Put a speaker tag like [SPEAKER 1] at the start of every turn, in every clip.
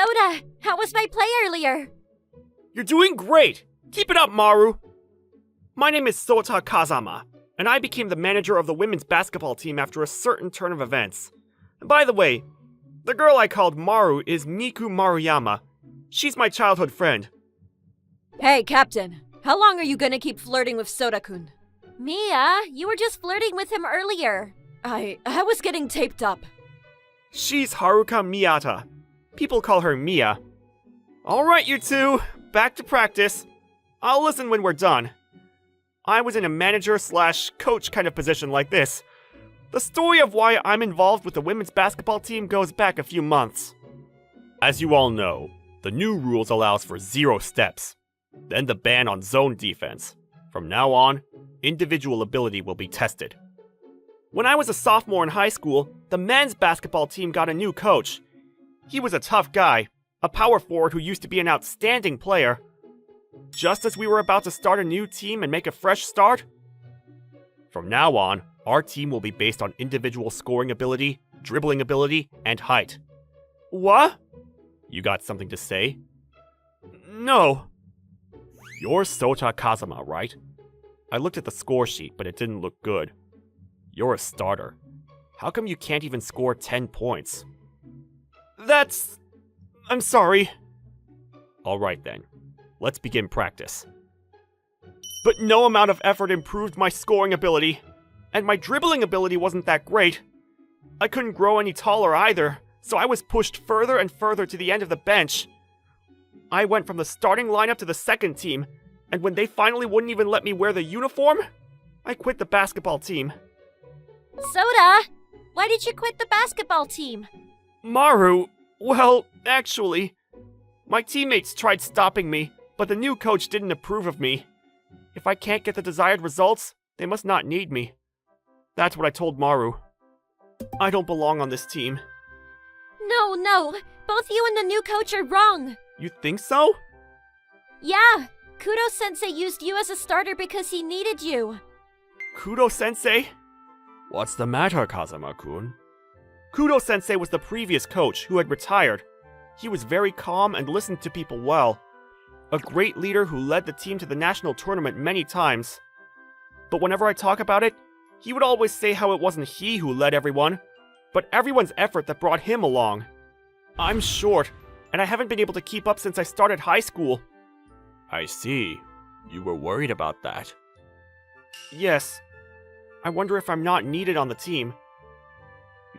[SPEAKER 1] Soda, how was my play earlier?
[SPEAKER 2] You're doing great! Keep it up, Maru! My name is Sota Kazama, and I became the manager of the women's basketball team after a certain turn of events. And by the way, the girl I called Maru is Miku Maruyama. She's my childhood friend.
[SPEAKER 3] Hey, Captain. How long are you gonna keep flirting with Soda-kun?
[SPEAKER 1] Mia, you were just flirting with him earlier.
[SPEAKER 3] I was getting taped up.
[SPEAKER 2] She's Haruka Miyata. People call her Mia. Alright, you two. Back to practice. I'll listen when we're done. I was in a manager/coach kind of position like this. The story of why I'm involved with the women's basketball team goes back a few months. As you all know, the new rules allows for 0 steps. Then the ban on zone defense. From now on, individual ability will be tested. When I was a sophomore in high school, the men's basketball team got a new coach. He was a tough guy, a power forward who used to be an outstanding player. Just as we were about to start a new team and make a fresh start, from now on, our team will be based on individual scoring ability, dribbling ability, and height. What? You got something to say? No. You're Sota Kazama, right? I looked at the score sheet, but it didn't look good. You're a starter. How come you can't even score 10 points? I'm sorry. Alright then. Let's begin practice. But no amount of effort improved my scoring ability. And my dribbling ability wasn't that great. I couldn't grow any taller either, so I was pushed further and further to the end of the bench. I went from the starting lineup to the second team, and when they finally wouldn't even let me wear the uniform, I quit the basketball team.
[SPEAKER 1] Soda, why did you quit the basketball team?
[SPEAKER 2] Maru, well, actually, my teammates tried stopping me, but the new coach didn't approve of me. If I can't get the desired results, they must not need me. That's what I told Maru. I don't belong on this team.
[SPEAKER 1] No, both you and the new coach are wrong.
[SPEAKER 2] You think so?
[SPEAKER 1] Yeah, Kudo-sensei used you as a starter because he needed you.
[SPEAKER 2] Kudo-sensei? What's the matter, Kazama-kun? Kudo-sensei was the previous coach who had retired. He was very calm and listened to people well. A great leader who led the team to the national tournament many times. But whenever I talk about it, he would always say how it wasn't he who led everyone, but everyone's effort that brought him along. I'm short, and I haven't been able to keep up since I started high school. I see. You were worried about that. Yes. I wonder if I'm not needed on the team.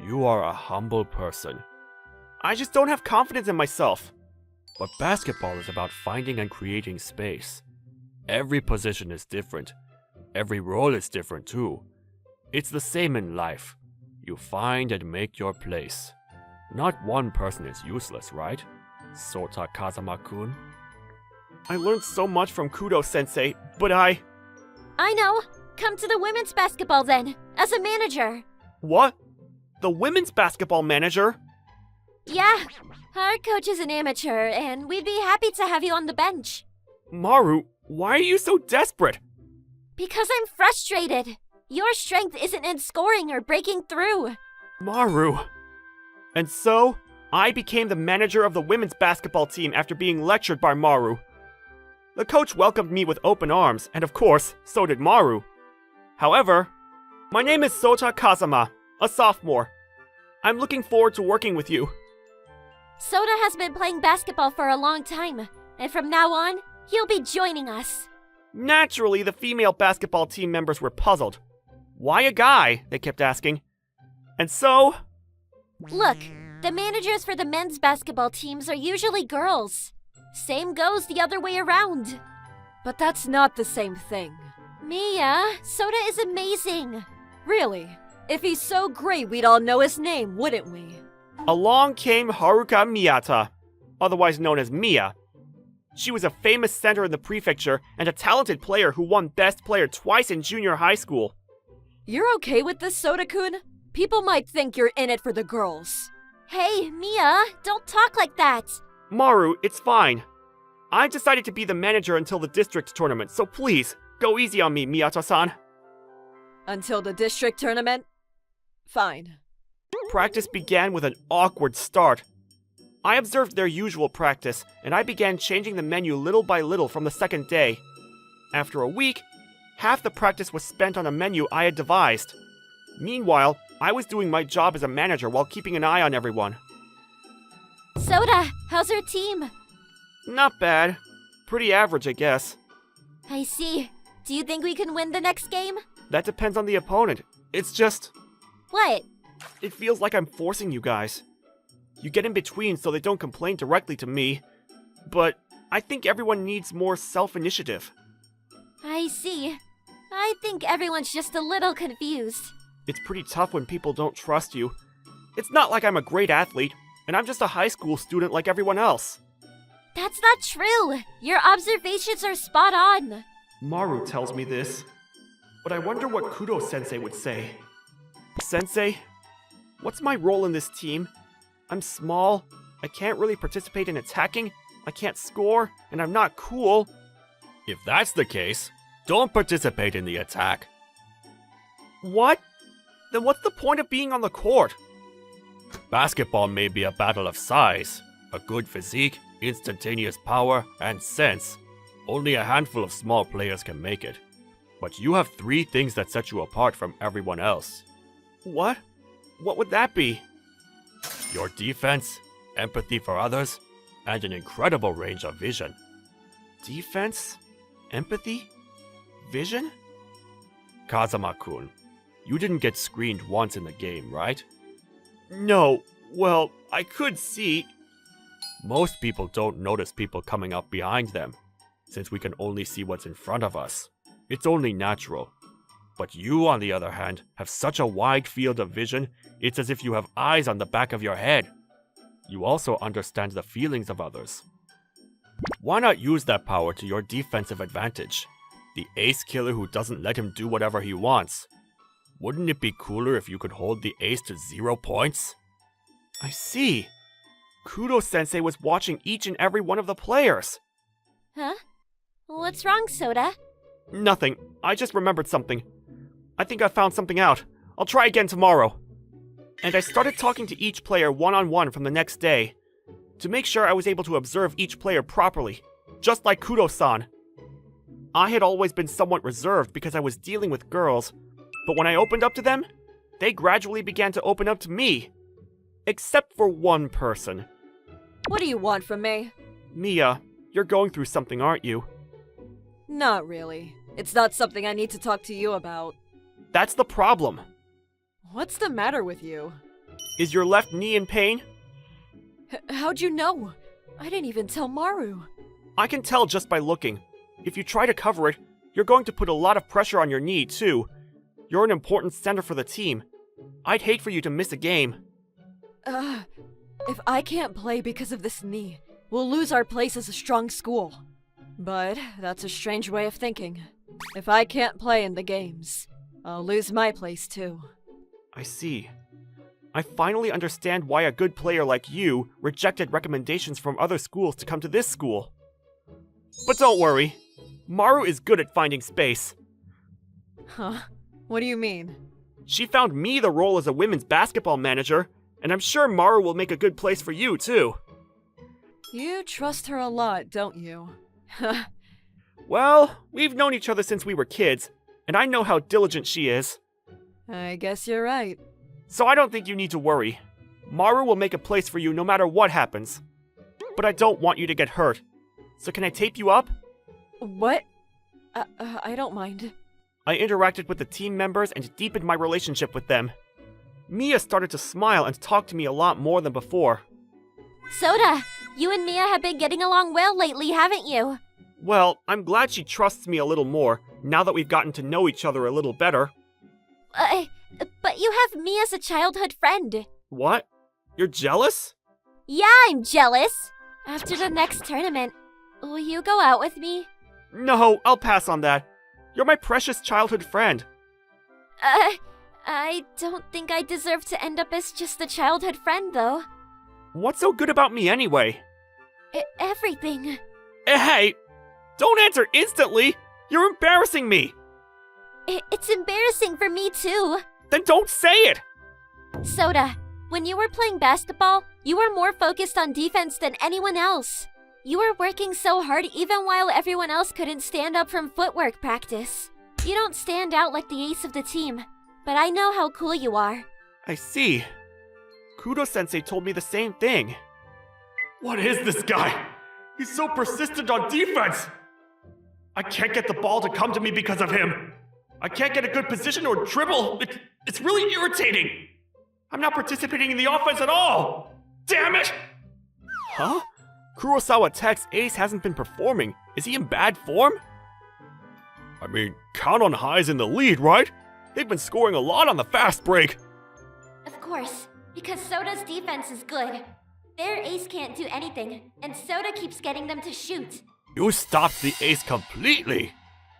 [SPEAKER 2] You are a humble person. I just don't have confidence in myself. But basketball is about finding and creating space. Every position is different. Every role is different too. It's the same in life. You find and make your place. Not one person is useless, right? Sota Kazama-kun. I learned so much from Kudo-sensei, but I
[SPEAKER 1] know. Come to the women's basketball then, as a manager.
[SPEAKER 2] What? The women's basketball manager?
[SPEAKER 1] Yeah, our coach is an amateur, and we'd be happy to have you on the bench.
[SPEAKER 2] Maru, why are you so desperate?
[SPEAKER 1] Because I'm frustrated. Your strength isn't in scoring or breaking through.
[SPEAKER 2] Maru. And so, I became the manager of the women's basketball team after being lectured by Maru. The coach welcomed me with open arms, and of course, so did Maru. However, my name is Sota Kazama, a sophomore. I'm looking forward to working with you.
[SPEAKER 1] Soda has been playing basketball for a long time, and from now on, he'll be joining us.
[SPEAKER 2] Naturally, the female basketball team members were puzzled. Why a guy? They kept asking. And so...
[SPEAKER 1] Look, the managers for the men's basketball teams are usually girls. Same goes the other way around.
[SPEAKER 3] But that's not the same thing.
[SPEAKER 1] Mia, Soda is amazing.
[SPEAKER 3] Really? If he's so great, we'd all know his name, wouldn't we?
[SPEAKER 2] Along came Haruka Miyata, otherwise known as Mia. She was a famous center in the prefecture and a talented player who won Best Player twice in junior high school.
[SPEAKER 3] You're okay with this, Soda-kun? People might think you're in it for the girls.
[SPEAKER 1] Hey, Mia, don't talk like that.
[SPEAKER 2] Maru, it's fine. I decided to be the manager until the district tournament, so please, go easy on me, Miyata-san.
[SPEAKER 3] Until the district tournament? Fine.
[SPEAKER 2] Practice began with an awkward start. I observed their usual practice, and I began changing the menu little by little from the second day. After a week, half the practice was spent on a menu I had devised. Meanwhile, I was doing my job as a manager while keeping an eye on everyone.
[SPEAKER 1] Soda, how's our team?
[SPEAKER 2] Not bad. Pretty average, I guess.
[SPEAKER 1] I see. Do you think we can win the next game?
[SPEAKER 2] That depends on the opponent. It's just...
[SPEAKER 1] What?
[SPEAKER 2] It feels like I'm forcing you guys. You get in between so they don't complain directly to me. But I think everyone needs more self-initiative.
[SPEAKER 1] I see. I think everyone's just a little confused.
[SPEAKER 2] It's pretty tough when people don't trust you. It's not like I'm a great athlete, and I'm just a high school student like everyone else.
[SPEAKER 1] That's not true. Your observations are spot on.
[SPEAKER 2] Maru tells me this. But I wonder what Kudo-sensei would say. Sensei, what's my role in this team? I'm small, I can't really participate in attacking, I can't score, and I'm not cool. If that's the case, don't participate in the attack. What? Then what's the point of being on the court? Basketball may be a battle of size, a good physique, instantaneous power, and sense. Only a handful of small players can make it. But you have 3 things that set you apart from everyone else. What? What would that be? Your defense, empathy for others, and an incredible range of vision. Defense? Empathy? Vision? Kazama-kun, you didn't get screened once in the game, right? No, well, I could see. Most people don't notice people coming up behind them, since we can only see what's in front of us. It's only natural. But you, on the other hand, have such a wide field of vision, it's as if you have eyes on the back of your head. You also understand the feelings of others. Why not use that power to your defensive advantage? The ace killer who doesn't let him do whatever he wants. Wouldn't it be cooler if you could hold the ace to 0 points? I see. Kudo-sensei was watching each and every one of the players.
[SPEAKER 1] Huh? What's wrong, Soda?
[SPEAKER 2] Nothing. I just remembered something. I think I found something out. I'll try again tomorrow. And I started talking to each player one-on-one from the next day, to make sure I was able to observe each player properly, just like Kudo-san. I had always been somewhat reserved because I was dealing with girls, but when I opened up to them, they gradually began to open up to me. Except for one person.
[SPEAKER 3] What do you want from me?
[SPEAKER 2] Mia, you're going through something, aren't you?
[SPEAKER 3] Not really. It's not something I need to talk to you about.
[SPEAKER 2] That's the problem.
[SPEAKER 3] What's the matter with you?
[SPEAKER 2] Is your left knee in pain?
[SPEAKER 3] How'd you know? I didn't even tell Maru.
[SPEAKER 2] I can tell just by looking. If you try to cover it, you're going to put a lot of pressure on your knee, too. You're an important center for the team. I'd hate for you to miss a game.
[SPEAKER 3] If I can't play because of this knee, we'll lose our place as a strong school. But that's a strange way of thinking. If I can't play in the games, I'll lose my place too.
[SPEAKER 2] I see. I finally understand why a good player like you rejected recommendations from other schools to come to this school. But don't worry. Maru is good at finding space.
[SPEAKER 3] Huh? What do you mean?
[SPEAKER 2] She found me the role as a women's basketball manager, and I'm sure Maru will make a good place for you, too.
[SPEAKER 3] You trust her a lot, don't you?
[SPEAKER 2] Well, we've known each other since we were kids, and I know how diligent she is.
[SPEAKER 3] I guess you're right.
[SPEAKER 2] So I don't think you need to worry. Maru will make a place for you no matter what happens. But I don't want you to get hurt. So can I tape you up?
[SPEAKER 3] What? I don't mind.
[SPEAKER 2] I interacted with the team members and deepened my relationship with them. Mia started to smile and talk to me a lot more than before.
[SPEAKER 1] Soda, you and Mia have been getting along well lately, haven't you?
[SPEAKER 2] Well, I'm glad she trusts me a little more, now that we've gotten to know each other a little better.
[SPEAKER 1] But you have me as a childhood friend.
[SPEAKER 2] What? You're jealous?
[SPEAKER 1] Yeah, I'm jealous. After the next tournament, will you go out with me?
[SPEAKER 2] No, I'll pass on that. You're my precious childhood friend.
[SPEAKER 1] I don't think I deserve to end up as just a childhood friend, though.
[SPEAKER 2] What's so good about me anyway?
[SPEAKER 1] Everything.
[SPEAKER 2] Hey! Don't answer instantly! You're embarrassing me!
[SPEAKER 1] It's embarrassing for me, too.
[SPEAKER 2] Then don't say it!
[SPEAKER 1] Soda, When you were playing basketball, you were more focused on defense than anyone else. You were working so hard even while everyone else couldn't stand up from footwork practice. You don't stand out like the ace of the team, but I know how cool you are.
[SPEAKER 2] I see. Kudo-sensei told me the same thing. What is this guy? He's so persistent on defense! I can't get the ball to come to me because of him. I can't get a good position or dribble. It's really irritating. I'm not participating in the offense at all. Damn it! Huh? Kurosawa Tech's ace hasn't been performing. Is he in bad form? I mean, count on High's in the lead, right? They've been scoring a lot on the fast break.
[SPEAKER 1] Of course, because Soda's defense is good. Their ace can't do anything, and Soda keeps getting them to shoot.
[SPEAKER 2] You stopped the ace completely.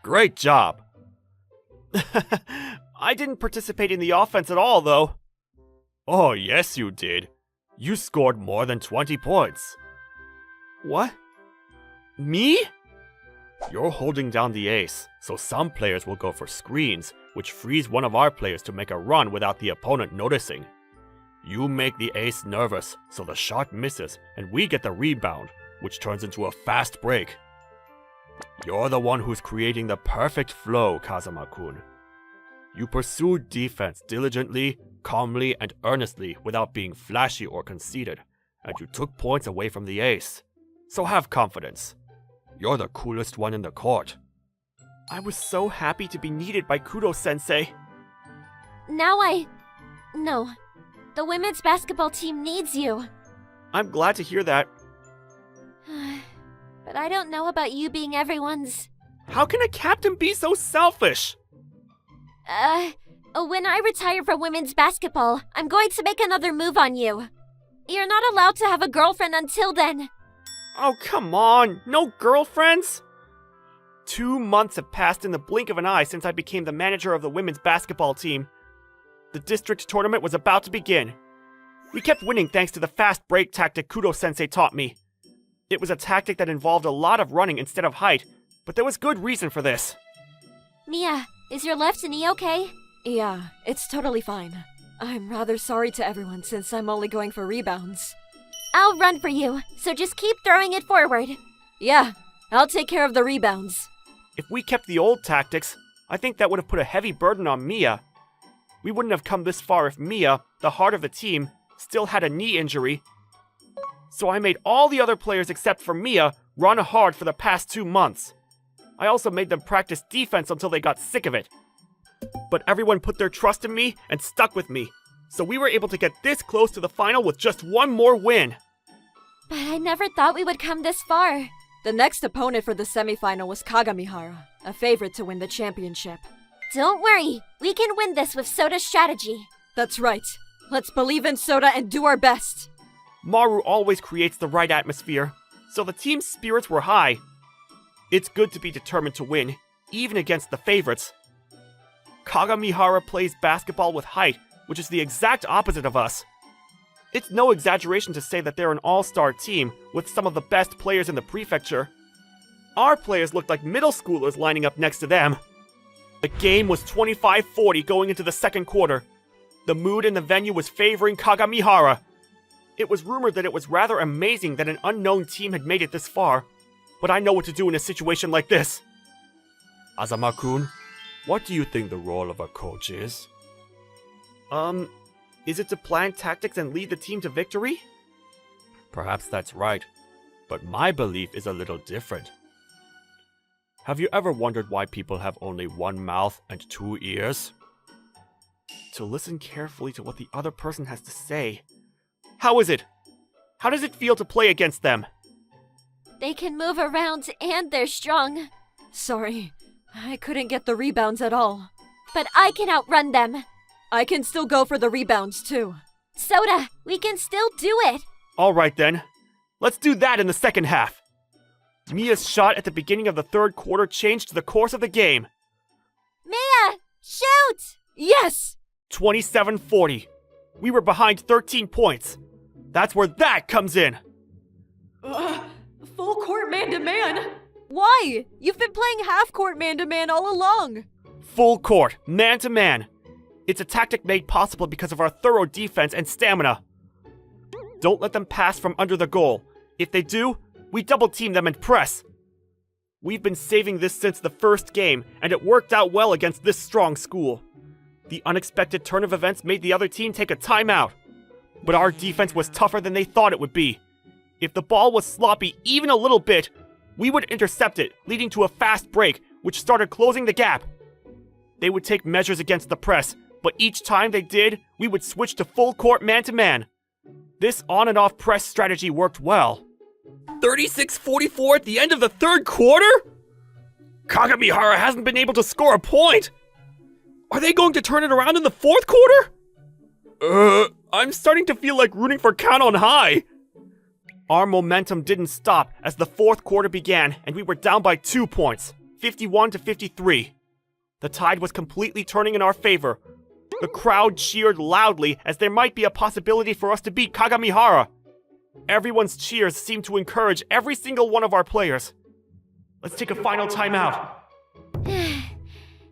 [SPEAKER 2] Great job. I didn't participate in the offense at all, though. Oh, yes, you did. You scored more than 20 points. What? Me? You're holding down the ace, so some players will go for screens, which frees one of our players to make a run without the opponent noticing. You make the ace nervous, so the shot misses, and we get the rebound, which turns into a fast break. You're the one who's creating the perfect flow, Kazama-kun. You pursued defense diligently, calmly, and earnestly without being flashy or conceited, and you took points away from the ace. So have confidence. You're the coolest one in the court. I was so happy to be needed by Kudo-sensei.
[SPEAKER 1] No. The women's basketball team needs you.
[SPEAKER 2] I'm glad to hear that.
[SPEAKER 1] But I don't know about you being everyone's.
[SPEAKER 2] How can a captain be so selfish?
[SPEAKER 1] When I retire from women's basketball, I'm going to make another move on you. You're not allowed to have a girlfriend until then.
[SPEAKER 2] Oh, come on. No girlfriends? 2 months have passed in the blink of an eye since I became the manager of the women's basketball team. The district tournament was about to begin. We kept winning thanks to the fast break tactic Kudo-sensei taught me. It was a tactic that involved a lot of running instead of height, but there was good reason for this.
[SPEAKER 1] Mia, is your left knee okay?
[SPEAKER 3] Yeah, it's totally fine. I'm rather sorry to everyone since I'm only going for rebounds.
[SPEAKER 1] I'll run for you, so just keep throwing it forward.
[SPEAKER 3] Yeah, I'll take care of the rebounds.
[SPEAKER 2] If we kept the old tactics, I think that would have put a heavy burden on Mia. We wouldn't have come this far if Mia, the heart of the team, still had a knee injury. So I made all the other players except for Mia run hard for the past 2 months. I also made them practice defense until they got sick of it. But everyone put their trust in me and stuck with me, so we were able to get this close to the final with just 1 more win.
[SPEAKER 1] But I never thought we would come this far.
[SPEAKER 3] The next opponent for the semifinal was Kagamihara, a favorite to win the championship.
[SPEAKER 1] Don't worry, we can win this with Soda's strategy.
[SPEAKER 3] That's right. Let's believe in Soda and do our best.
[SPEAKER 2] Maru always creates the right atmosphere, so the team's spirits were high. It's good to be determined to win, even against the favorites. Kagamihara plays basketball with height, which is the exact opposite of us. It's no exaggeration to say that they're an all-star team with some of the best players in the prefecture. Our players looked like middle schoolers lining up next to them. The game was 25-40 going into the second quarter. The mood in the venue was favoring Kagamihara. It was rumored that it was rather amazing that an unknown team had made it this far, but I know what to do in a situation like this. Azama-kun, what do you think the role of a coach is? Is it to plan tactics and lead the team to victory? Perhaps that's right, but my belief is a little different. Have you ever wondered why people have only 1 mouth and 2 ears? To listen carefully to what the other person has to say. How is it? How does it feel to play against them?
[SPEAKER 1] They can move around and they're strong.
[SPEAKER 3] Sorry, I couldn't get the rebounds at all.
[SPEAKER 1] But I can outrun them.
[SPEAKER 3] I can still go for the rebounds too.
[SPEAKER 1] Soda, we can still do it.
[SPEAKER 2] Alright then. Let's do that in the second half. Mia's shot at the beginning of the third quarter changed the course of the game.
[SPEAKER 1] Mia, shoot!
[SPEAKER 3] Yes!
[SPEAKER 2] 27-40. We were behind 13 points. That's where that comes in.
[SPEAKER 3] Full court man-to-man? Why? You've been playing half court man-to-man all along.
[SPEAKER 2] Full court, man-to-man. It's a tactic made possible because of our thorough defense and stamina. Don't let them pass from under the goal. If they do, we double team them and press. We've been saving this since the first game, and it worked out well against this strong school. The unexpected turn of events made the other team take a timeout. But our defense was tougher than they thought it would be. If the ball was sloppy even a little bit, we would intercept it, leading to a fast break, which started closing the gap. They would take measures against the press, but each time they did, we would switch to full court man-to-man. This on and off press strategy worked well. 36-44 at the end of the third quarter? Kagamihara hasn't been able to score a point. Are they going to turn it around in the fourth quarter? I'm starting to feel like rooting for Count on High. Our momentum didn't stop as the fourth quarter began and we were down by 2 points, 51-53. The tide was completely turning in our favor. The crowd cheered loudly as there might be a possibility for us to beat Kagamihara. Everyone's cheers seemed to encourage every single one of our players. Let's take a final timeout.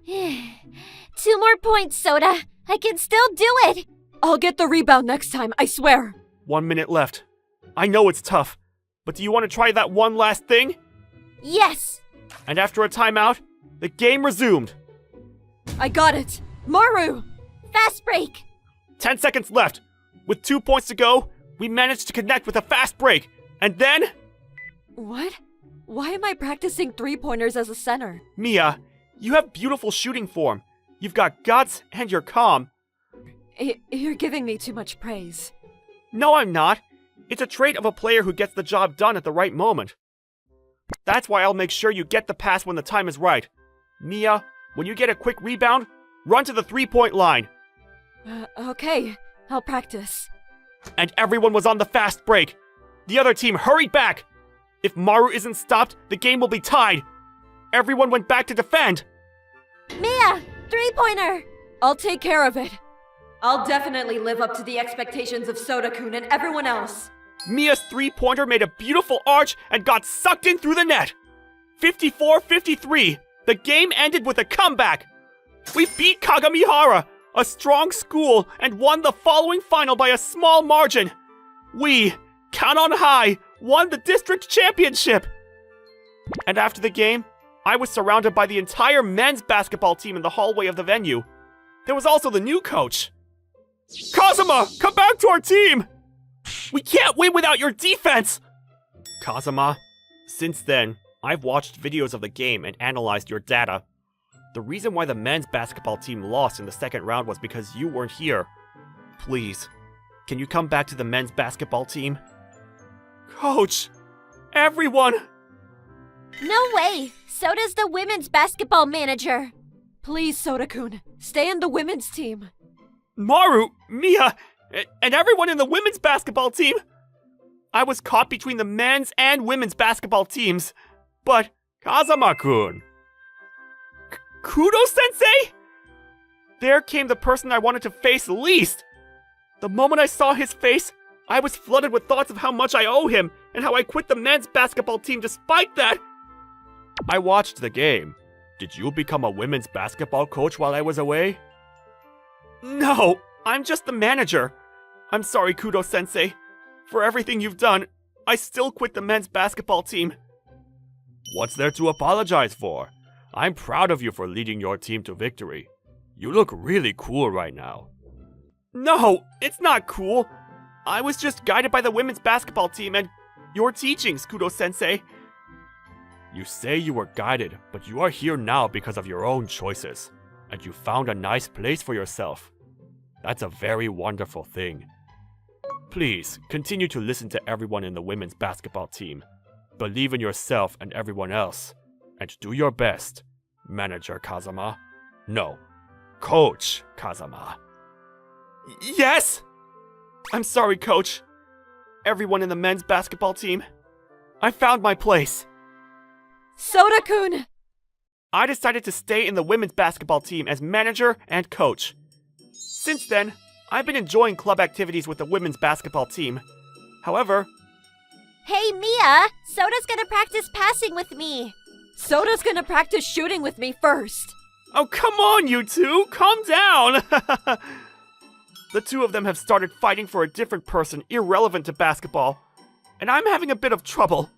[SPEAKER 1] 2 more points, Soda. I can still do it.
[SPEAKER 3] I'll get the rebound next time, I swear.
[SPEAKER 2] 1 minute left. I know it's tough, but do you want to try that one last thing?
[SPEAKER 1] Yes.
[SPEAKER 2] And after a timeout, the game resumed.
[SPEAKER 3] I got it. Maru!
[SPEAKER 1] Fast break.
[SPEAKER 2] 10 seconds left. With 2 points to go, we managed to connect with a fast break. And then...
[SPEAKER 3] What? Why am I practicing three-pointers as a center?
[SPEAKER 2] Mia, you have beautiful shooting form. You've got guts and you're calm.
[SPEAKER 3] You're giving me too much praise.
[SPEAKER 2] No, I'm not. It's a trait of a player who gets the job done at the right moment. That's why I'll make sure you get the pass when the time is right. Mia, when you get a quick rebound, run to the three-point line.
[SPEAKER 3] Okay. I'll practice.
[SPEAKER 2] And everyone was on the fast break. The other team hurried back. If Maru isn't stopped, the game will be tied. Everyone went back to defend.
[SPEAKER 1] Mia, three-pointer.
[SPEAKER 3] I'll take care of it. I'll definitely live up to the expectations of Soda-kun and everyone else.
[SPEAKER 2] Mia's three-pointer made a beautiful arch and got sucked in through the net. 54-53. The game ended with a comeback. We beat Kagamihara, a strong school, and won the following final by a small margin. We, Count on High, won the district championship. And after the game, I was surrounded by the entire men's basketball team in the hallway of the venue. There was also the new coach. Kazuma, come back to our team! We can't win without your defense! Kazuma, since then, I've watched videos of the game and analyzed your data. The reason why the men's basketball team lost in the second round was because you weren't here. Please, can you come back to the men's basketball team? Coach! Everyone!
[SPEAKER 1] No way! Soda's the women's basketball manager.
[SPEAKER 3] Please, Soda-kun, stay in the women's team.
[SPEAKER 2] Maru, Mia, and everyone in the women's basketball team! I was caught between the men's and women's basketball teams. But, Kazama-kun... Kudo-sensei? There came the person I wanted to face least. The moment I saw his face, I was flooded with thoughts of how much I owe him and how I quit the men's basketball team despite that. I watched the game. Did you become a women's basketball coach while I was away? No, I'm just the manager. I'm sorry, Kudo-sensei. For everything you've done, I still quit the men's basketball team. What's there to apologize for? I'm proud of you for leading your team to victory. You look really cool right now. No, it's not cool. I was just guided by the women's basketball team and your teachings, Kudo-sensei. You say you were guided, but you are here now because of your own choices. And you found a nice place for yourself. That's a very wonderful thing. Please, continue to listen to everyone in the women's basketball team. Believe in yourself and everyone else. And do your best, Manager Kazama. No, Coach Kazama. Yes! I'm sorry, Coach. Everyone in the men's basketball team. I found my place.
[SPEAKER 3] Soda-kun!
[SPEAKER 2] I decided to stay in the women's basketball team as manager and coach. Since then, I've been enjoying club activities with the women's basketball team. However...
[SPEAKER 1] Hey, Mia! Soda's gonna practice passing with me.
[SPEAKER 3] Soda's gonna practice shooting with me first.
[SPEAKER 2] Oh, come on, you two! Calm down! The two of them have started fighting for a different person irrelevant to basketball, and I'm having a bit of trouble.